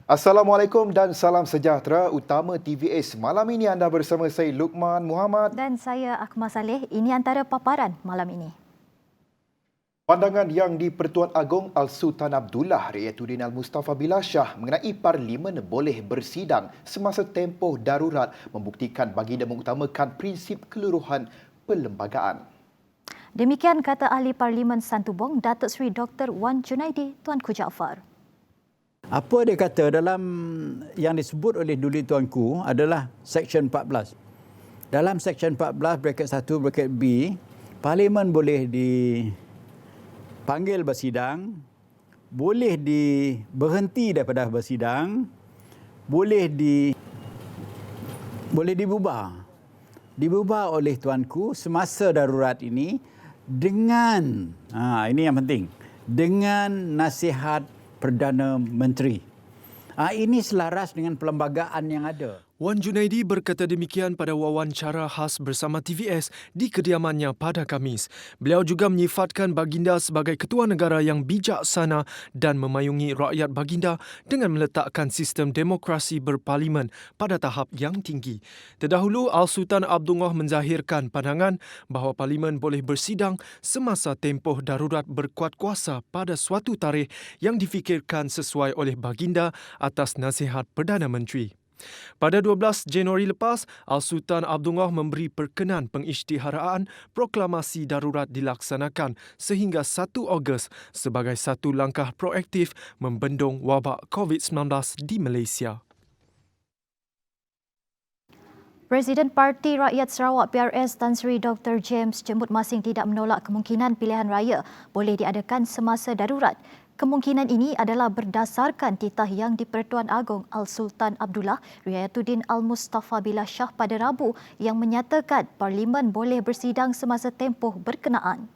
Assalamualaikum dan salam sejahtera utama TVS. Malam ini anda bersama saya Luqman Muhammad Dan saya Akmal Saleh. Ini antara paparan malam ini. Pandangan yang di Pertuan Agong Al-Sultan Abdullah Riayatuddin Al-Mustafa Billah Shah mengenai Parlimen boleh bersidang semasa tempoh darurat membuktikan baginda mengutamakan prinsip keluruhan perlembagaan. Demikian kata Ahli Parlimen Santubong, Datuk Seri Dr. Wan Junaidi Tuanku Jaafar. Apa dia kata dalam yang disebut oleh Duli Tuanku adalah Seksyen 14. Dalam Seksyen 14 braket 1 braket B, Parlimen boleh dipanggil bersidang, boleh berhenti daripada bersidang, boleh dibubar. Dibubar oleh Tuanku semasa darurat ini dengan, ini yang penting, dengan nasihat Perdana Menteri. Ini selaras dengan perlembagaan yang ada. Wan Junaidi berkata demikian pada wawancara khas bersama TVS di kediamannya pada Khamis. Beliau juga menyifatkan baginda sebagai ketua negara yang bijaksana dan memayungi rakyat baginda dengan meletakkan sistem demokrasi berparlimen pada tahap yang tinggi. Terdahulu, Al-Sultan Abdullah menzahirkan pandangan bahawa parlimen boleh bersidang semasa tempoh darurat berkuat kuasa pada suatu tarikh yang difikirkan sesuai oleh baginda atas nasihat Perdana Menteri. Pada 12 Januari lepas, Al-Sultan Abdullah memberi perkenan pengisytiharaan proklamasi darurat dilaksanakan sehingga 1 Ogos sebagai satu langkah proaktif membendung wabak COVID-19 di Malaysia. Presiden Parti Rakyat Sarawak PRS Tan Sri Dr. James jemput masing tidak menolak kemungkinan pilihan raya boleh diadakan semasa darurat. Kemungkinan ini adalah berdasarkan titah yang di-Pertuan Agong Al-Sultan Abdullah Riayatuddin Al-Mustafa Billah Shah pada Rabu yang menyatakan Parlimen boleh bersidang semasa tempoh berkenaan.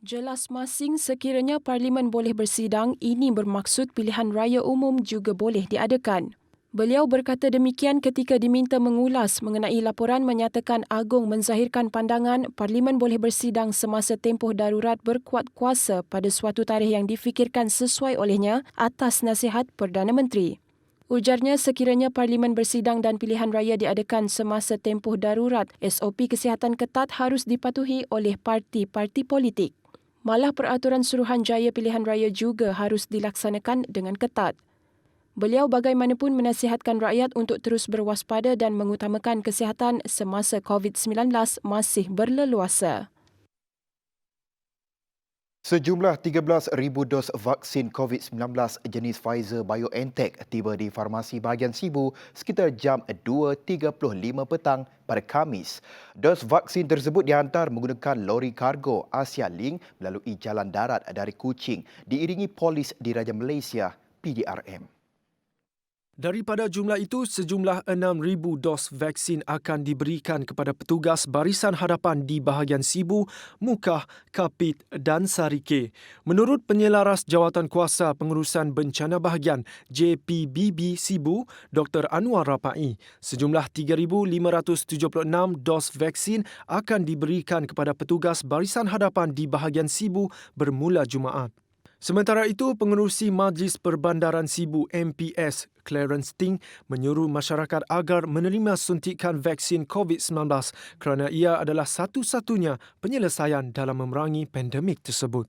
Jelas masing sekiranya Parlimen boleh bersidang, ini bermaksud pilihan raya umum juga boleh diadakan. Beliau berkata demikian ketika diminta mengulas mengenai laporan menyatakan Agong menzahirkan pandangan Parlimen boleh bersidang semasa tempoh darurat berkuat kuasa pada suatu tarikh yang difikirkan sesuai olehnya atas nasihat Perdana Menteri. Ujarnya sekiranya Parlimen bersidang dan pilihan raya diadakan semasa tempoh darurat, SOP kesihatan ketat harus dipatuhi oleh parti-parti politik. Malah peraturan Suruhanjaya pilihan raya juga harus dilaksanakan dengan ketat. Beliau bagaimanapun menasihatkan rakyat untuk terus berwaspada dan mengutamakan kesihatan semasa COVID-19 masih berleluasa. Sejumlah 13,000 dos vaksin COVID-19 jenis Pfizer-BioNTech tiba di farmasi bahagian Sibu sekitar jam 2.35 petang pada Khamis. Dos vaksin tersebut dihantar menggunakan lori kargo Asia Link melalui jalan darat dari Kuching diiringi polis Diraja Malaysia PDRM. Daripada jumlah itu, sejumlah 6,000 dos vaksin akan diberikan kepada petugas barisan hadapan di bahagian Sibu, Mukah, Kapit dan Sarike. Menurut penyelaras Jawatankuasa Pengurusan Bencana Bahagian JPBB Sibu, Dr. Anwar Rapai, sejumlah 3,576 dos vaksin akan diberikan kepada petugas barisan hadapan di bahagian Sibu bermula Jumaat. Sementara itu, Pengerusi Majlis Perbandaran Sibu MPS Clarence Ting menyuruh masyarakat agar menerima suntikan vaksin COVID-19 kerana ia adalah satu-satunya penyelesaian dalam memerangi pandemik tersebut.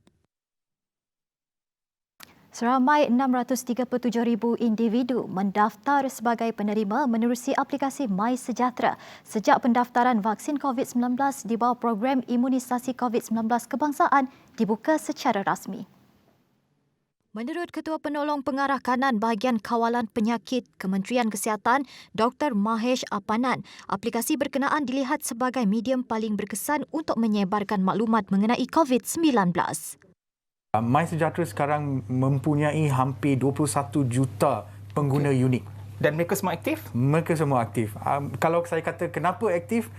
Seramai 637,000 individu mendaftar sebagai penerima menerusi aplikasi MySejahtera sejak pendaftaran vaksin COVID-19 di bawah program imunisasi COVID-19 kebangsaan dibuka secara rasmi. Menurut Ketua Penolong Pengarah Kanan Bahagian Kawalan Penyakit Kementerian Kesihatan, Dr. Mahesh Apanan, aplikasi berkenaan dilihat sebagai medium paling berkesan untuk menyebarkan maklumat mengenai COVID-19. MySejahtera sekarang mempunyai hampir 21 juta pengguna unik. Dan mereka semua aktif? Mereka semua aktif. Kalau saya kata kenapa aktif,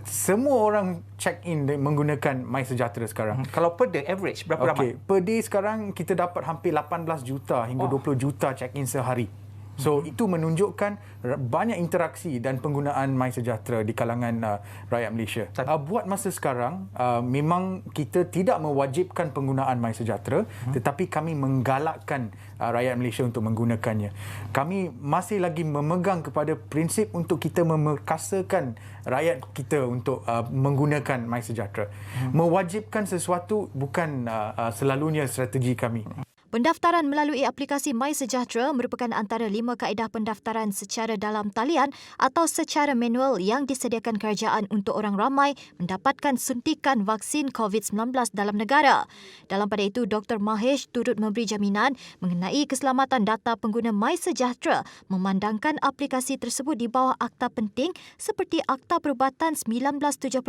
semua orang check in menggunakan MySejahtera sekarang. Kalau per day average berapa ramai? Per day sekarang kita dapat hampir 18 juta hingga 20 juta check in sehari. So itu menunjukkan banyak interaksi dan penggunaan MySejahtera di kalangan rakyat Malaysia. Buat masa sekarang, memang kita tidak mewajibkan penggunaan MySejahtera, tetapi kami menggalakkan rakyat Malaysia untuk menggunakannya. Kami masih lagi memegang kepada prinsip untuk kita memerkasakan rakyat kita untuk menggunakan MySejahtera. Mewajibkan sesuatu bukan selalunya strategi kami. Pendaftaran melalui aplikasi MySejahtera merupakan antara 5 kaedah pendaftaran secara dalam talian atau secara manual yang disediakan kerajaan untuk orang ramai mendapatkan suntikan vaksin COVID-19 dalam negara. Dalam pada itu, Dr. Mahesh turut memberi jaminan mengenai keselamatan data pengguna MySejahtera memandangkan aplikasi tersebut di bawah Akta Penting seperti Akta Perubatan 1971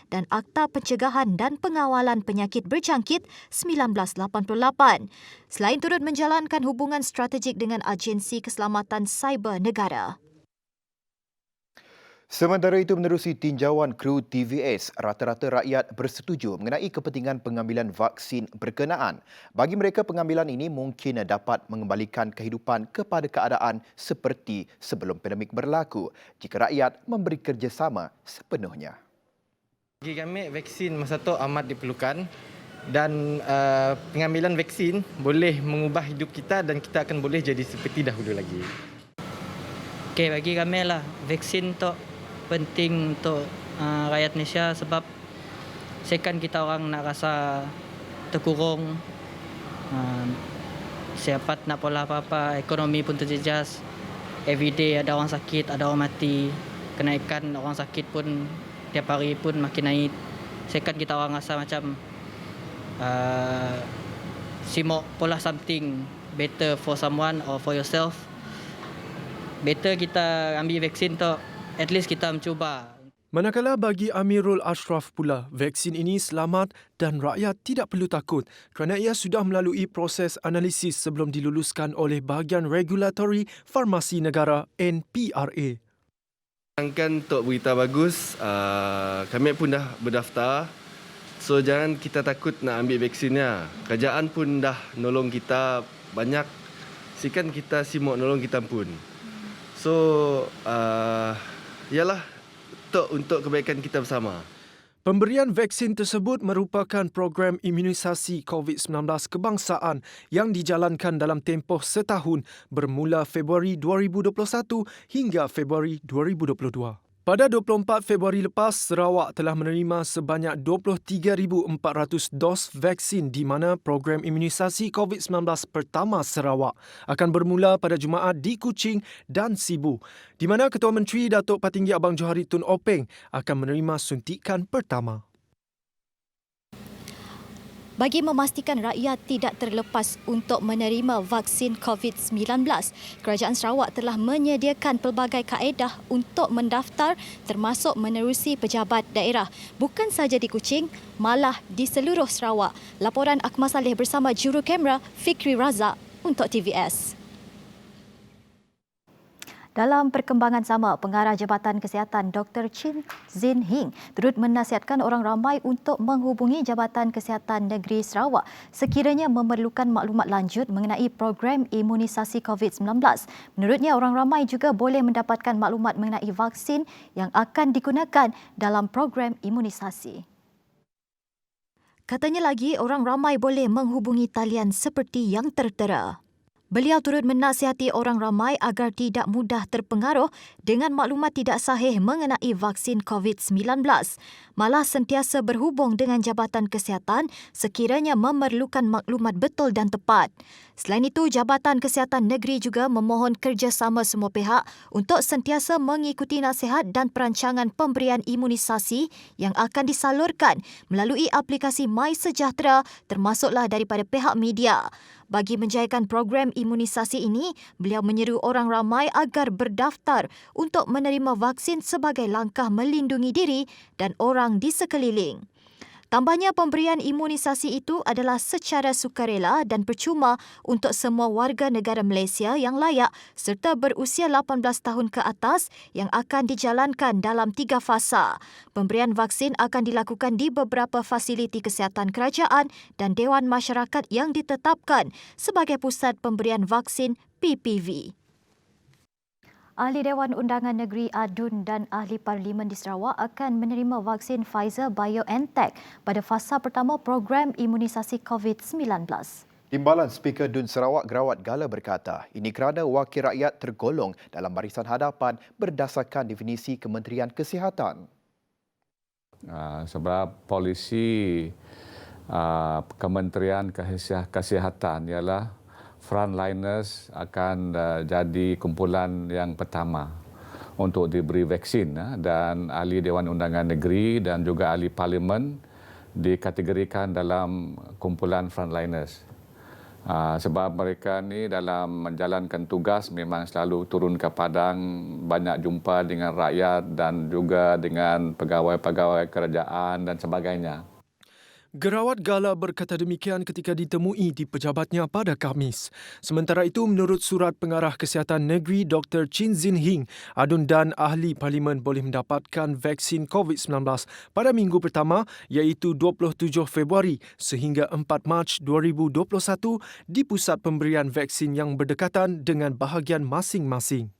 dan Akta Pencegahan dan Pengawalan Penyakit Berjangkit 1988. Selain turut menjalankan hubungan strategik dengan Agensi Keselamatan Cyber Negara. Sementara itu, menerusi tinjauan kru TVS, rata-rata rakyat bersetuju mengenai kepentingan pengambilan vaksin berkenaan. Bagi mereka, pengambilan ini mungkin dapat mengembalikan kehidupan kepada keadaan seperti sebelum pandemik berlaku jika rakyat memberi kerjasama sepenuhnya. Bagi kami, vaksin masa tu amat diperlukan dan pengambilan vaksin boleh mengubah hidup kita dan kita akan boleh jadi seperti dahulu lagi. Okey, bagi kami lah, vaksin tu penting untuk rakyat Malaysia sebab sekan kita orang nak rasa terkurung, siapa nak pola apa-apa, ekonomi pun terjejas, everyday ada orang sakit, ada orang mati, kenaikan orang sakit pun tiap hari pun makin naik. Sekan kita orang rasa macam simok pola something better for someone or for yourself. Better kita ambil vaksin tu, at least kita mencuba. Manakala bagi Amirul Ashraf pula, vaksin ini selamat dan rakyat tidak perlu takut kerana ia sudah melalui proses analisis sebelum diluluskan oleh Bahagian Regulatori Farmasi Negara NPRA. Untuk berita bagus, kami pun dah berdaftar. So jangan kita takut nak ambil vaksinnya. Kerajaan pun dah nolong kita banyak. Sikan kita simok nolong kita pun. So yalah untuk kebaikan kita bersama. Pemberian vaksin tersebut merupakan program imunisasi COVID-19 kebangsaan yang dijalankan dalam tempoh setahun bermula Februari 2021 hingga Februari 2022. Pada 24 Februari lepas, Sarawak telah menerima sebanyak 23,400 dos vaksin di mana program imunisasi COVID-19 pertama Sarawak akan bermula pada Jumaat di Kuching dan Sibu, di mana Ketua Menteri Datuk Patinggi Abang Johari Tun Openg akan menerima suntikan pertama. Bagi memastikan rakyat tidak terlepas untuk menerima vaksin COVID-19, Kerajaan Sarawak telah menyediakan pelbagai kaedah untuk mendaftar termasuk menerusi pejabat daerah. Bukan sahaja di Kuching, malah di seluruh Sarawak. Laporan Akmal Saleh bersama juru kamera Fikri Razak untuk TVS. Dalam perkembangan sama, Pengarah Jabatan Kesihatan Dr. Chin Zin Hing turut menasihatkan orang ramai untuk menghubungi Jabatan Kesihatan Negeri Sarawak sekiranya memerlukan maklumat lanjut mengenai program imunisasi COVID-19. Menurutnya, orang ramai juga boleh mendapatkan maklumat mengenai vaksin yang akan digunakan dalam program imunisasi. Katanya lagi, orang ramai boleh menghubungi talian seperti yang tertera. Beliau turut menasihati orang ramai agar tidak mudah terpengaruh dengan maklumat tidak sahih mengenai vaksin COVID-19. Malah sentiasa berhubung dengan Jabatan Kesihatan sekiranya memerlukan maklumat betul dan tepat. Selain itu, Jabatan Kesihatan Negeri juga memohon kerjasama semua pihak untuk sentiasa mengikuti nasihat dan perancangan pemberian imunisasi yang akan disalurkan melalui aplikasi MySejahtera termasuklah daripada pihak media. Bagi menjayakan program imunisasi ini, beliau menyeru orang ramai agar berdaftar untuk menerima vaksin sebagai langkah melindungi diri dan orang di sekeliling. Tambahnya, pemberian imunisasi itu adalah secara sukarela dan percuma untuk semua warga negara Malaysia yang layak serta berusia 18 tahun ke atas yang akan dijalankan dalam 3 fasa. Pemberian vaksin akan dilakukan di beberapa fasiliti kesihatan kerajaan dan Dewan Masyarakat yang ditetapkan sebagai pusat pemberian vaksin PPV. Ahli Dewan Undangan Negeri ADUN dan Ahli Parlimen di Sarawak akan menerima vaksin Pfizer-BioNTech pada fasa pertama program imunisasi COVID-19. Timbalan Speaker DUN Sarawak Gerawat Gala berkata, ini kerana wakil rakyat tergolong dalam barisan hadapan berdasarkan definisi Kementerian Kesihatan. Sebab polisi Kementerian Kesihatan ialah frontliners akan jadi kumpulan yang pertama untuk diberi vaksin dan ahli Dewan Undangan Negeri dan juga ahli Parlimen dikategorikan dalam kumpulan frontliners. Sebab mereka ni dalam menjalankan tugas memang selalu turun ke padang, banyak jumpa dengan rakyat dan juga dengan pegawai-pegawai kerajaan dan sebagainya. Gerawat Gala berkata demikian ketika ditemui di pejabatnya pada Khamis. Sementara itu, menurut Surat Pengarah Kesihatan Negeri Dr. Chin Zin Hing, ADUN dan Ahli Parlimen boleh mendapatkan vaksin COVID-19 pada minggu pertama iaitu 27 Februari sehingga 4 Mac 2021 di pusat pemberian vaksin yang berdekatan dengan bahagian masing-masing.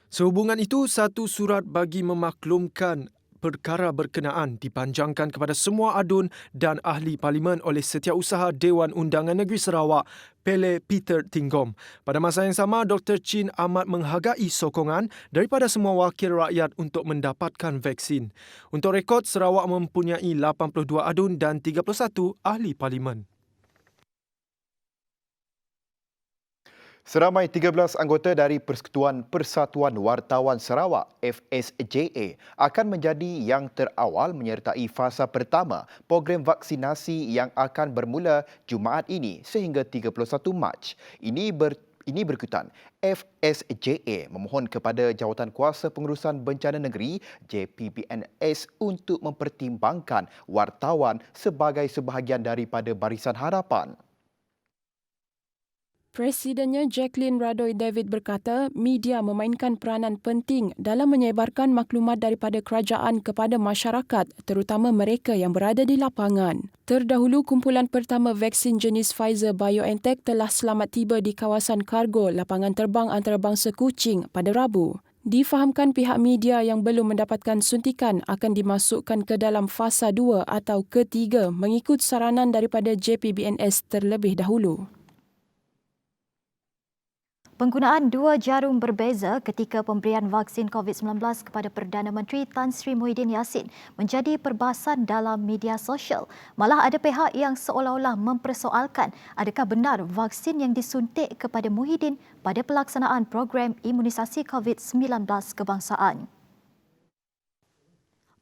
Sehubungan itu, satu surat bagi memaklumkan perkara berkenaan dipanjangkan kepada semua ADUN dan Ahli Parlimen oleh Setiausaha Dewan Undangan Negeri Sarawak, Pele Peter Tinggom. Pada masa yang sama, Dr. Chin amat menghargai sokongan daripada semua wakil rakyat untuk mendapatkan vaksin. Untuk rekod, Sarawak mempunyai 82 ADUN dan 31 Ahli Parlimen. Seramai 13 anggota dari Persekutuan Persatuan Wartawan Sarawak FSJA akan menjadi yang terawal menyertai fasa pertama program vaksinasi yang akan bermula Jumaat ini sehingga 31 Mac. Ini berikutan FSJA memohon kepada Jawatan Kuasa Pengurusan Bencana Negeri JPBNS untuk mempertimbangkan wartawan sebagai sebahagian daripada barisan hadapan. Presidennya Jacqueline Radoy David berkata media memainkan peranan penting dalam menyebarkan maklumat daripada kerajaan kepada masyarakat, terutama mereka yang berada di lapangan. Terdahulu, kumpulan pertama vaksin jenis Pfizer-BioNTech telah selamat tiba di kawasan kargo lapangan terbang antarabangsa Kuching pada Rabu. Difahamkan pihak media yang belum mendapatkan suntikan akan dimasukkan ke dalam fasa 2 atau ketiga mengikut saranan daripada JPBNS terlebih dahulu. Penggunaan dua jarum berbeza ketika pemberian vaksin COVID-19 kepada Perdana Menteri Tan Sri Muhyiddin Yassin menjadi perbahasan dalam media sosial. Malah ada pihak yang seolah-olah mempersoalkan adakah benar vaksin yang disuntik kepada Muhyiddin pada pelaksanaan program imunisasi COVID-19 kebangsaan.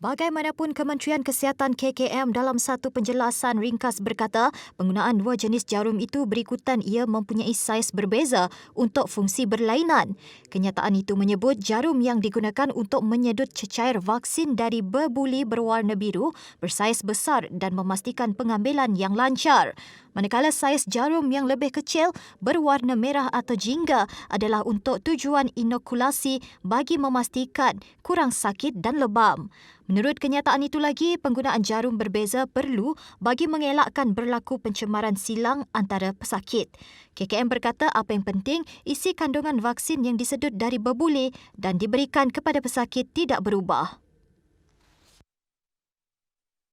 Bagaimanapun, Kementerian Kesihatan KKM dalam satu penjelasan ringkas berkata penggunaan dua jenis jarum itu berikutan ia mempunyai saiz berbeza untuk fungsi berlainan. Kenyataan itu menyebut jarum yang digunakan untuk menyedut cecair vaksin dari berbuli berwarna biru bersaiz besar dan memastikan pengambilan yang lancar. Manakala saiz jarum yang lebih kecil berwarna merah atau jingga adalah untuk tujuan inokulasi bagi memastikan kurang sakit dan lebam. Menurut kenyataan itu lagi, penggunaan jarum berbeza perlu bagi mengelakkan berlaku pencemaran silang antara pesakit. KKM berkata apa yang penting, isi kandungan vaksin yang disedut dari berbuli dan diberikan kepada pesakit tidak berubah.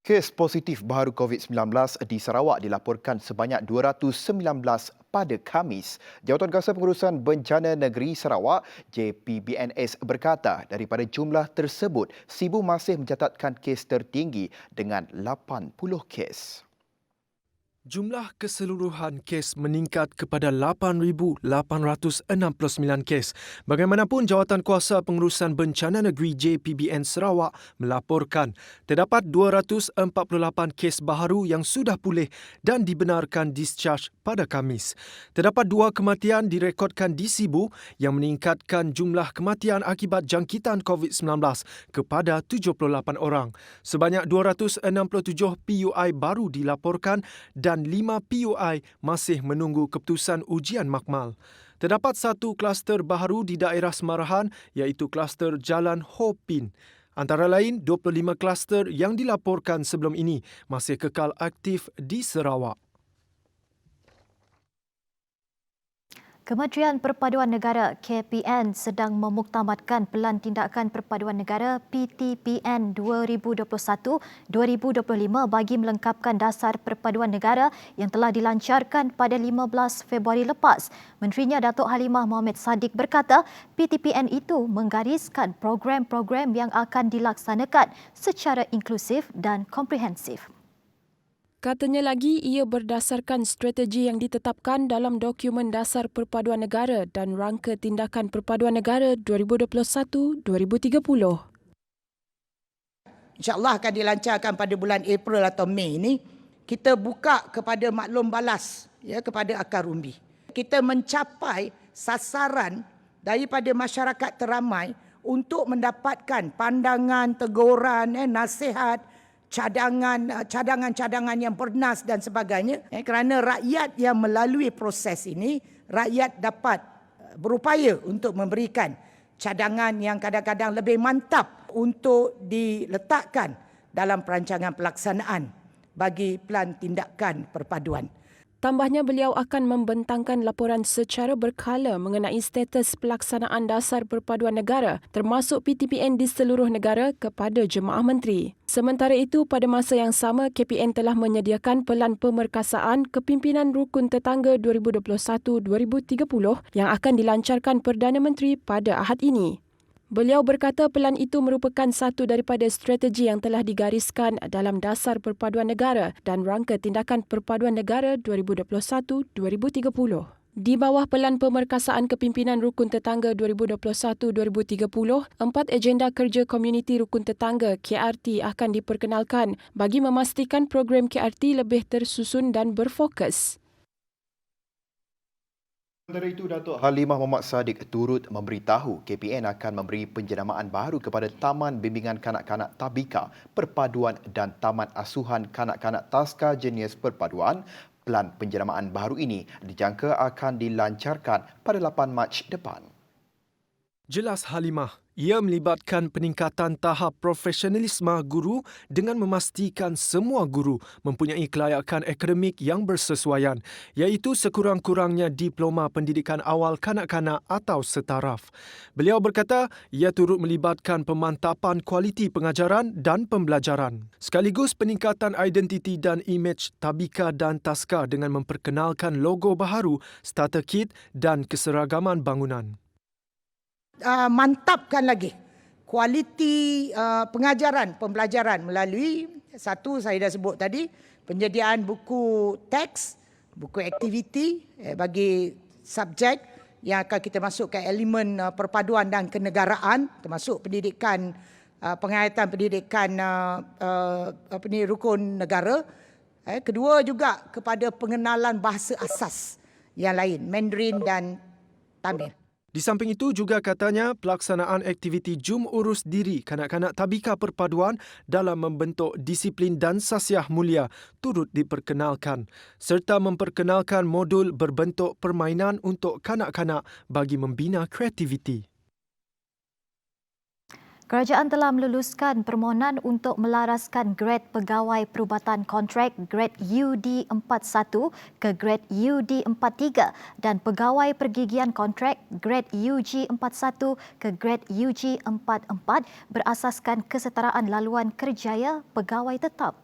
Kes positif baharu COVID-19 di Sarawak dilaporkan sebanyak 219 pada Khamis. Jawatan Kuasa Pengurusan Bencana Negeri Sarawak JPBNS berkata daripada jumlah tersebut, Sibu masih mencatatkan kes tertinggi dengan 80 kes. Jumlah keseluruhan kes meningkat kepada 8,869 kes. Bagaimanapun, Jawatan Kuasa Pengurusan Bencana Negeri JPBN Sarawak melaporkan terdapat 248 kes baharu yang sudah pulih dan dibenarkan discharge pada Khamis. Terdapat 2 kematian direkodkan di Sibu yang meningkatkan jumlah kematian akibat jangkitan COVID-19 kepada 78 orang. Sebanyak 267 PUI baru dilaporkan dan 5 PUI masih menunggu keputusan ujian makmal. Terdapat satu kluster baharu di daerah Semarahan iaitu kluster Jalan Ho Pin. Antara lain, 25 kluster yang dilaporkan sebelum ini masih kekal aktif di Sarawak. Kementerian Perpaduan Negara KPN sedang memuktamadkan Pelan Tindakan Perpaduan Negara PTPN 2021-2025 bagi melengkapkan dasar perpaduan negara yang telah dilancarkan pada 15 Februari lepas. Menterinya Datuk Halimah Mohamed Sadiq berkata, PTPN itu menggariskan program-program yang akan dilaksanakan secara inklusif dan komprehensif. Katanya lagi, ia berdasarkan strategi yang ditetapkan dalam dokumen Dasar Perpaduan Negara dan Rangka Tindakan Perpaduan Negara 2021-2030. InsyaAllah akan dilancarkan pada bulan April atau Mei ini. Kita buka kepada maklum balas, ya, kepada akar umbi. Kita mencapai sasaran daripada masyarakat teramai untuk mendapatkan pandangan, teguran, nasihat, cadangan-cadangan yang bernas dan sebagainya, kerana rakyat yang melalui proses ini, rakyat dapat berupaya untuk memberikan cadangan yang kadang-kadang lebih mantap untuk diletakkan dalam perancangan pelaksanaan bagi Pelan Tindakan Perpaduan. Tambahnya, beliau akan membentangkan laporan secara berkala mengenai status pelaksanaan Dasar Perpaduan Negara termasuk PTPN di seluruh negara kepada jemaah menteri. Sementara itu, pada masa yang sama, KPN telah menyediakan Pelan Pemerkasaan Kepimpinan Rukun Tetangga 2021-2030 yang akan dilancarkan Perdana Menteri pada Ahad ini. Beliau berkata pelan itu merupakan satu daripada strategi yang telah digariskan dalam Dasar Perpaduan Negara dan Rangka Tindakan Perpaduan Negara 2021-2030. Di bawah Pelan Pemerkasaan Kepimpinan Rukun Tetangga 2021-2030, 4 agenda kerja komuniti rukun tetangga KRT akan diperkenalkan bagi memastikan program KRT lebih tersusun dan berfokus. Sementara itu, Datuk Halimah Mohamed Sadiq turut memberitahu KPN akan memberi penjenamaan baru kepada Taman Bimbingan Kanak-Kanak Tabika Perpaduan dan Taman Asuhan Kanak-Kanak Taska Jenis Perpaduan. Pelan penjenamaan baru ini dijangka akan dilancarkan pada 8 Mac depan. Jelas Halimah, ia melibatkan peningkatan tahap profesionalisme guru dengan memastikan semua guru mempunyai kelayakan akademik yang bersesuaian, iaitu sekurang-kurangnya Diploma Pendidikan Awal Kanak-Kanak atau setaraf. Beliau berkata ia turut melibatkan pemantapan kualiti pengajaran dan pembelajaran, sekaligus peningkatan identiti dan imej Tabika dan Taska dengan memperkenalkan logo baharu, starter kit dan keseragaman bangunan. Mantapkan lagi kualiti pengajaran, pembelajaran melalui satu saya dah sebut tadi, penyediaan buku teks, buku aktiviti bagi subjek yang akan kita masukkan elemen perpaduan dan kenegaraan, termasuk pendidikan, penghayatan pendidikan rukun negara. Kedua juga kepada pengenalan bahasa asas yang lain, Mandarin dan Tamil. Di samping itu juga katanya pelaksanaan aktiviti Jum Urus Diri Kanak-Kanak Tabika Perpaduan dalam membentuk disiplin dan sasiah mulia turut diperkenalkan serta memperkenalkan modul berbentuk permainan untuk kanak-kanak bagi membina kreativiti. Kerajaan telah meluluskan permohonan untuk melaraskan grade pegawai perubatan kontrak grade UD41 ke grade UD43 dan pegawai pergigian kontrak grade UG41 ke grade UG44 berasaskan kesetaraan laluan kerjaya pegawai tetap.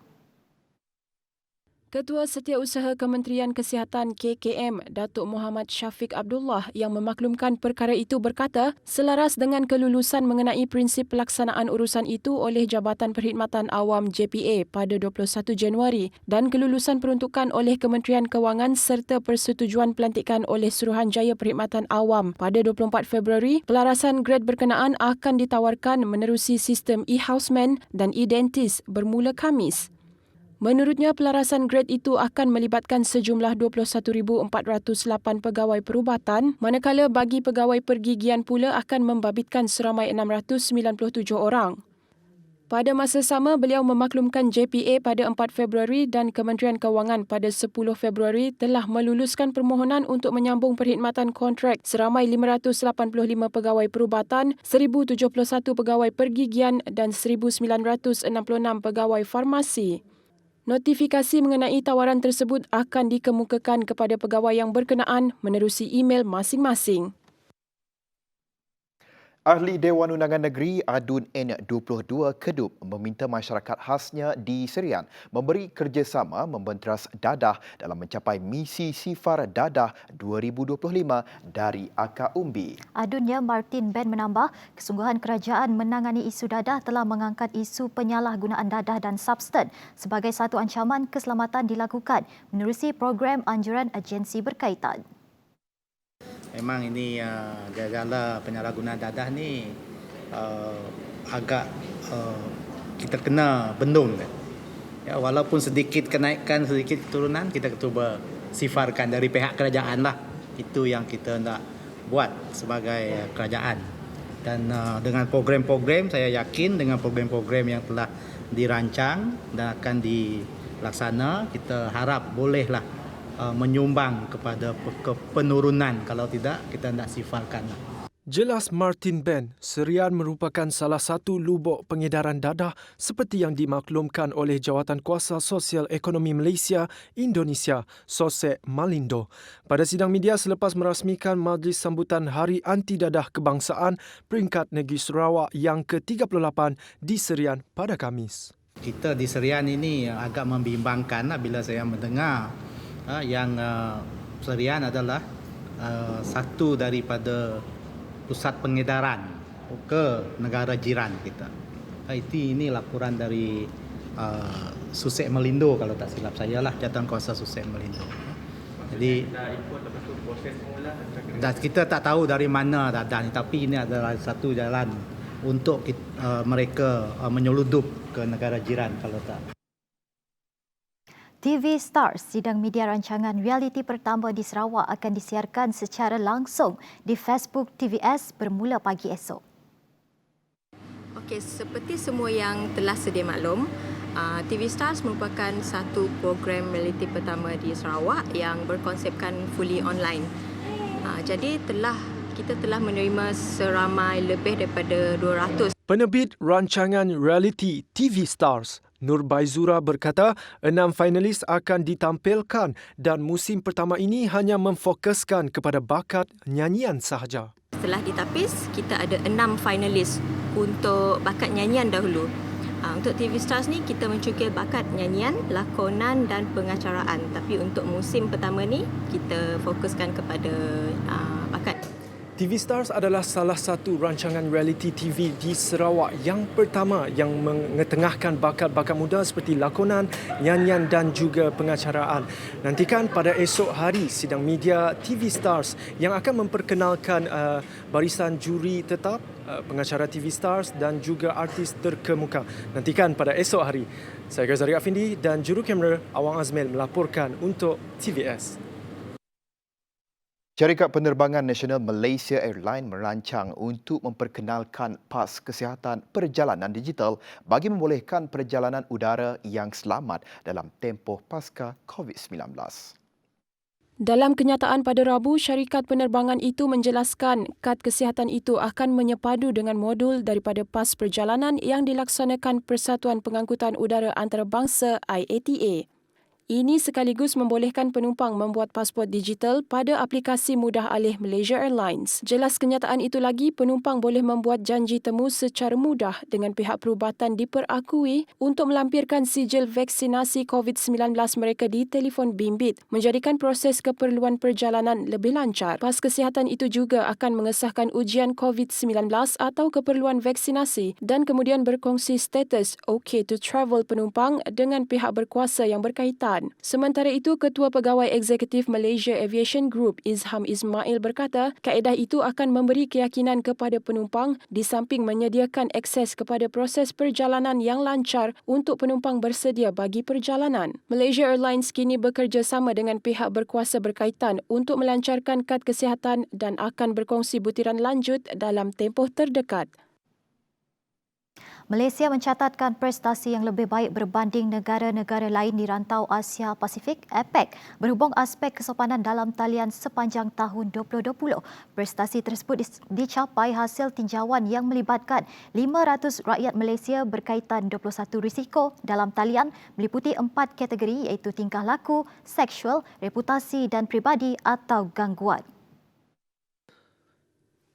Ketua Setiausaha Kementerian Kesihatan KKM, Datuk Muhammad Syafiq Abdullah yang memaklumkan perkara itu berkata, selaras dengan kelulusan mengenai prinsip pelaksanaan urusan itu oleh Jabatan Perkhidmatan Awam JPA pada 21 Januari dan kelulusan peruntukan oleh Kementerian Kewangan serta persetujuan pelantikan oleh Suruhanjaya Perkhidmatan Awam pada 24 Februari, pelarasan grade berkenaan akan ditawarkan menerusi sistem e-houseman dan e-dentist bermula Khamis. Menurutnya, pelarasan grade itu akan melibatkan sejumlah 21,408 pegawai perubatan, manakala bagi pegawai pergigian pula akan membabitkan seramai 697 orang. Pada masa sama, beliau memaklumkan JPA pada 4 Februari dan Kementerian Kewangan pada 10 Februari telah meluluskan permohonan untuk menyambung perkhidmatan kontrak seramai 585 pegawai perubatan, 1,071 pegawai pergigian dan 1,966 pegawai farmasi. Notifikasi mengenai tawaran tersebut akan dikemukakan kepada pegawai yang berkenaan menerusi email masing-masing. Ahli Dewan Undangan Negeri Adun N22 Kedup meminta masyarakat khasnya di Serian memberi kerjasama membenteras dadah dalam mencapai misi Sifar Dadah 2025 dari Akar Umbi. Adunnya Martin Ben menambah, kesungguhan kerajaan menangani isu dadah telah mengangkat isu penyalahgunaan dadah dan substan sebagai satu ancaman keselamatan dilakukan menerusi program anjuran agensi berkaitan. Memang ini gala penyalahgunaan dadah ni agak kita kena bendung. Ya, walaupun sedikit kenaikan, sedikit turunan, kita cuba sifarkan dari pihak kerajaan lah. Itu yang kita nak buat sebagai kerajaan. Dan dengan program-program, saya yakin dengan program-program yang telah dirancang dan akan dilaksana, kita harap bolehlah menyumbang kepada penurunan, kalau tidak kita nak sifarkan. Jelas Martin Ben, Serian merupakan salah satu lubuk pengedaran dadah seperti yang dimaklumkan oleh Jawatan Kuasa Sosial Ekonomi Malaysia Indonesia, SOSEK Malindo. Pada sidang media selepas merasmikan Majlis Sambutan Hari Anti Dadah Kebangsaan peringkat Negeri Sarawak yang ke-38 di Serian pada Khamis. Kita di Serian ini agak membimbangkan bila saya mendengar yang Serian adalah satu daripada pusat pengedaran ke negara jiran kita. Ini laporan dari SOSEK Malindo kalau tak silap saya lah, Jawatan Kuasa SOSEK Malindo. Jadi kita tak tahu dari mana dadah ni, tapi ini adalah satu jalan untuk mereka menyeludup ke negara jiran kalau tak. TV Stars, sidang media rancangan realiti pertama di Sarawak akan disiarkan secara langsung di Facebook TVS bermula pagi esok. Okey, seperti semua yang telah sedia maklum, TV Stars merupakan satu program realiti pertama di Sarawak yang berkonsepkan fully online. Jadi kita telah menerima seramai lebih daripada 200. Penerbit rancangan realiti TV Stars, Nur Baizura berkata 6 finalis akan ditampilkan dan musim pertama ini hanya memfokuskan kepada bakat nyanyian sahaja. Setelah ditapis, kita ada 6 finalis untuk bakat nyanyian dahulu. Untuk TV Stars ni kita mencukil bakat nyanyian, lakonan dan pengacaraan. Tapi untuk musim pertama ni kita fokuskan kepada bakat. TV Stars adalah salah satu rancangan realiti TV di Sarawak yang pertama yang mengetengahkan bakat-bakat muda seperti lakonan, nyanyian dan juga pengacaraan. Nantikan pada esok hari sidang media TV Stars yang akan memperkenalkan barisan juri tetap, pengacara TV Stars dan juga artis terkemuka. Nantikan pada esok hari. Saya Ghazali Afindi dan juru kamera Awang Azmil melaporkan untuk TVS. Syarikat Penerbangan Nasional Malaysia Airlines merancang untuk memperkenalkan pas kesihatan perjalanan digital bagi membolehkan perjalanan udara yang selamat dalam tempoh pasca COVID-19. Dalam kenyataan pada Rabu, syarikat penerbangan itu menjelaskan kad kesihatan itu akan menyepadu dengan modul daripada pas perjalanan yang dilaksanakan Persatuan Pengangkutan Udara Antarabangsa IATA. Ini sekaligus membolehkan penumpang membuat pasport digital pada aplikasi mudah alih Malaysia Airlines. Jelas kenyataan itu lagi, penumpang boleh membuat janji temu secara mudah dengan pihak perubatan diperakui untuk melampirkan sijil vaksinasi COVID-19 mereka di telefon bimbit, menjadikan proses keperluan perjalanan lebih lancar. Pas kesihatan itu juga akan mengesahkan ujian COVID-19 atau keperluan vaksinasi dan kemudian berkongsi status OK to travel penumpang dengan pihak berkuasa yang berkaitan. Sementara itu, Ketua Pegawai Eksekutif Malaysia Aviation Group Izham Ismail berkata, kaedah itu akan memberi keyakinan kepada penumpang di samping menyediakan akses kepada proses perjalanan yang lancar untuk penumpang bersedia bagi perjalanan. Malaysia Airlines kini bekerjasama dengan pihak berkuasa berkaitan untuk melancarkan kad kesihatan dan akan berkongsi butiran lanjut dalam tempoh terdekat. Malaysia mencatatkan prestasi yang lebih baik berbanding negara-negara lain di rantau Asia Pasifik (APEC) berhubung aspek kesopanan dalam talian sepanjang tahun 2020. Prestasi tersebut dicapai hasil tinjauan yang melibatkan 500 rakyat Malaysia berkaitan 21 risiko dalam talian meliputi 4 kategori iaitu tingkah laku, seksual, reputasi dan peribadi atau gangguan.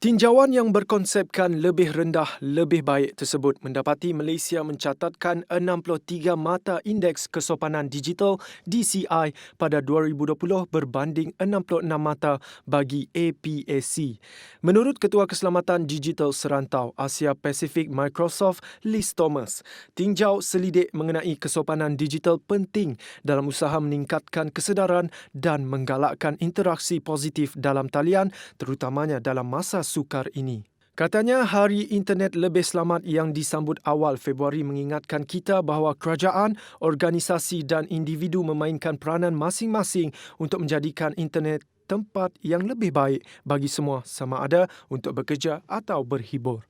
Tinjauan yang berkonsepkan lebih rendah, lebih baik tersebut mendapati Malaysia mencatatkan 63 mata Indeks Kesopanan Digital DCI pada 2020 berbanding 66 mata bagi APAC. Menurut Ketua Keselamatan Digital Serantau Asia Pasifik Microsoft, Liz Thomas, tinjau selidik mengenai kesopanan digital penting dalam usaha meningkatkan kesedaran dan menggalakkan interaksi positif dalam talian, terutamanya dalam masa sukar ini. Katanya, Hari Internet Lebih Selamat yang disambut awal Februari mengingatkan kita bahawa kerajaan, organisasi dan individu memainkan peranan masing-masing untuk menjadikan internet tempat yang lebih baik bagi semua sama ada untuk bekerja atau berhibur.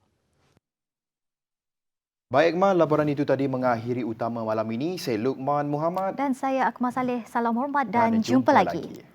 Baik, Akmal, laporan itu tadi mengakhiri utama malam ini. Saya Luqman Muhammad. Dan saya Akmal Saleh. Salam hormat dan jumpa lagi.